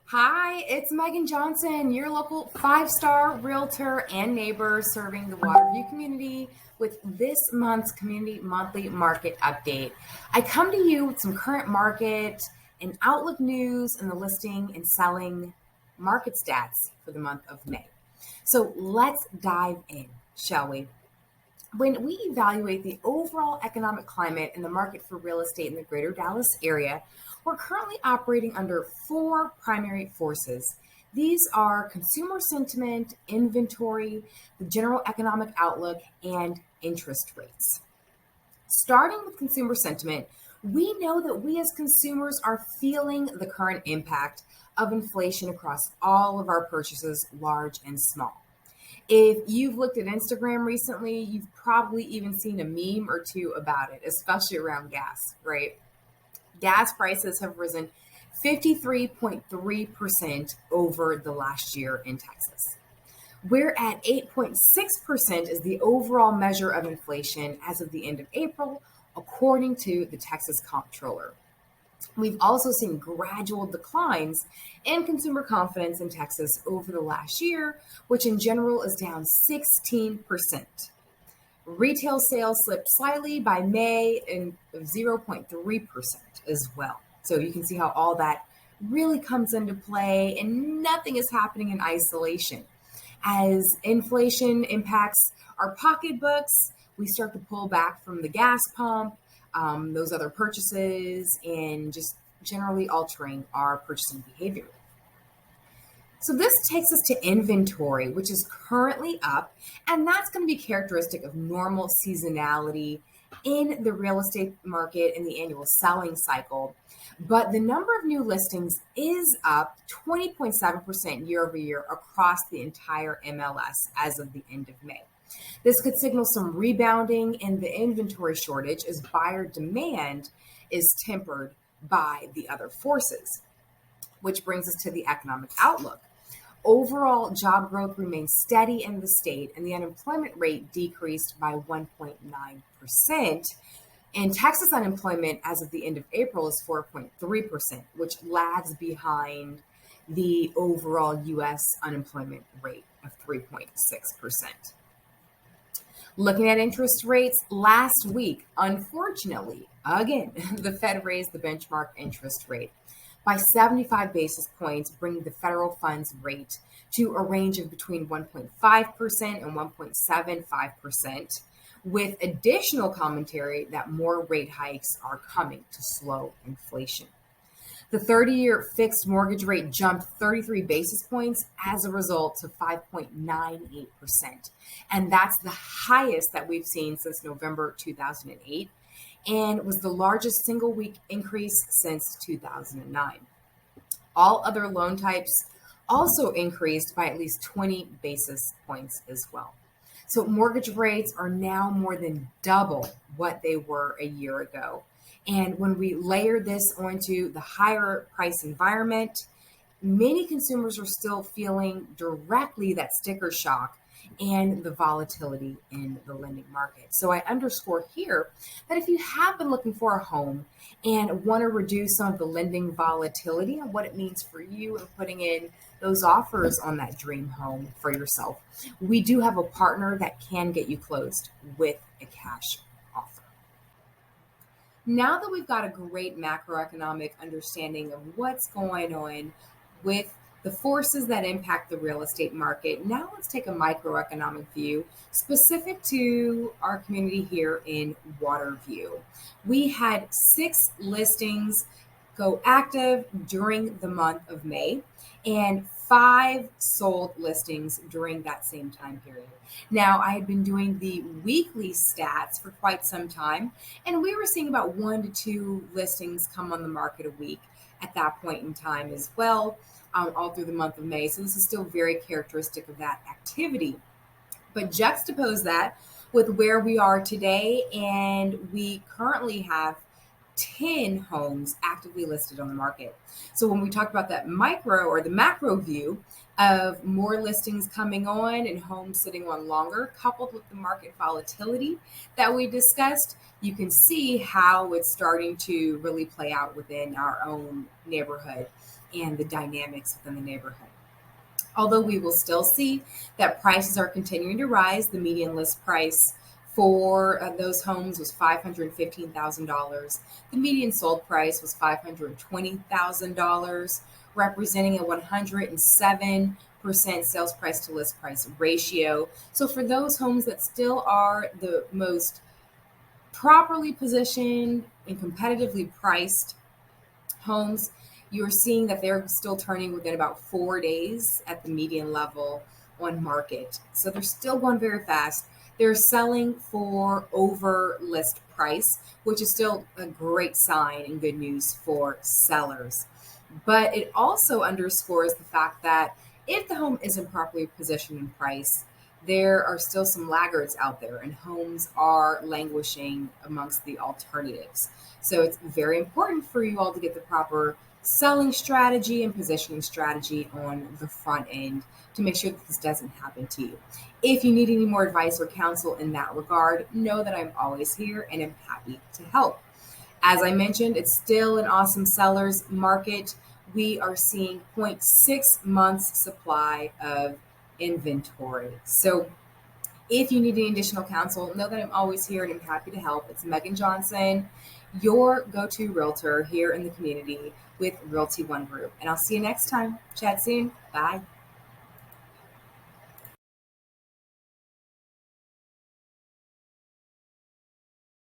Hi, it's Megan Johnson, your local five-star realtor and neighbor serving the Waterview community with this month's Community Monthly Market Update. I come to you with some current market and outlook news and the listing and selling market stats for the month of May. So let's dive in, shall we? When we evaluate the overall economic climate and the market for real estate in the greater Dallas area, we're currently operating under four primary forces. These are consumer sentiment, inventory, the general economic outlook, and interest rates. Starting with consumer sentiment, we know that we as consumers are feeling the current impact of inflation across all of our purchases, large and small. If you've looked at Instagram recently, you've probably even seen a meme or two about it, especially around gas, right? Gas prices have risen 53.3% over the last year in Texas. We're at 8.6% is the overall measure of inflation as of the end of April, according to the Texas Comptroller. We've also seen gradual declines in consumer confidence in Texas over the last year, which in general is down 16%. Retail sales slipped slightly by May and 0.3% as well. So you can see how all that really comes into play and nothing is happening in isolation. As inflation impacts our pocketbooks, we start to pull back from the gas pump, those other purchases, and just generally altering our purchasing behavior. So this takes us to inventory, which is currently up, and that's going to be characteristic of normal seasonality in the real estate market in the annual selling cycle. But the number of new listings is up 20.7% year over year across the entire MLS as of the end of May. This could signal some rebounding in the inventory shortage as buyer demand is tempered by the other forces, which brings us to the economic outlook. Overall job growth remains steady in the state, and the unemployment rate decreased by 1.9%. And Texas unemployment as of the end of April is 4.3%, which lags behind the overall U.S. unemployment rate of 3.6%. Looking at interest rates last week, unfortunately, again, the Fed raised the benchmark interest rate by 75 basis points, bringing the federal funds rate to a range of between 1.5% and 1.75%, with additional commentary that more rate hikes are coming to slow inflation. The 30-year fixed mortgage rate jumped 33 basis points as a result to 5.98%. And that's the highest that we've seen since November 2008 and was the largest single week increase since 2009. All other loan types also increased by at least 20 basis points as well. So mortgage rates are now more than double what they were a year ago. And when we layer this onto the higher price environment, many consumers are still feeling directly that sticker shock and the volatility in the lending market. So I underscore here that if you have been looking for a home and want to reduce some of the lending volatility and what it means for you and putting in those offers on that dream home for yourself, we do have a partner that can get you closed with a cash offer. Now that we've got a great macroeconomic understanding of what's going on with the forces that impact the real estate market, now let's take a microeconomic view specific to our community here in Waterview. We had 6 listings go active during the month of May and 5 sold listings during that same time period. Now, I had been doing the weekly stats for quite some time, and we were seeing about 1 to 2 listings come on the market a week at that point in time as well, all through the month of May. So this is still very characteristic of that activity. But juxtapose that with where we are today, and we currently have 10 homes actively listed on the market. So when we talk about that micro or the macro view of more listings coming on and homes sitting on longer, coupled with the market volatility that we discussed, you can see how it's starting to really play out within our own neighborhood and the dynamics within the neighborhood. Although we will still see that prices are continuing to rise, the median list price for those homes was $515,000. The median sold price was $520,000, representing a 107% sales price to list price ratio. So for those homes that still are the most properly positioned and competitively priced homes, you're seeing that they're still turning within about 4 days at the median level on market. So they're still going very fast. They're selling for over list price, which is still a great sign and good news for sellers. But it also underscores the fact that if the home isn't properly positioned in price, there are still some laggards out there and homes are languishing amongst the alternatives. So it's very important for you all to get the proper selling strategy and positioning strategy on the front end to make sure that this doesn't happen to you. If you need any more advice or counsel in that regard, know that I'm always here and am happy to help. As I mentioned, it's still an awesome seller's market. We are seeing 0.6 months supply of inventory. So if you need any additional counsel, know that I'm always here and I'm happy to help. It's Megan Johnson, your go-to realtor here in the community with Realty One Group. And I'll see you next time. Chat soon. Bye.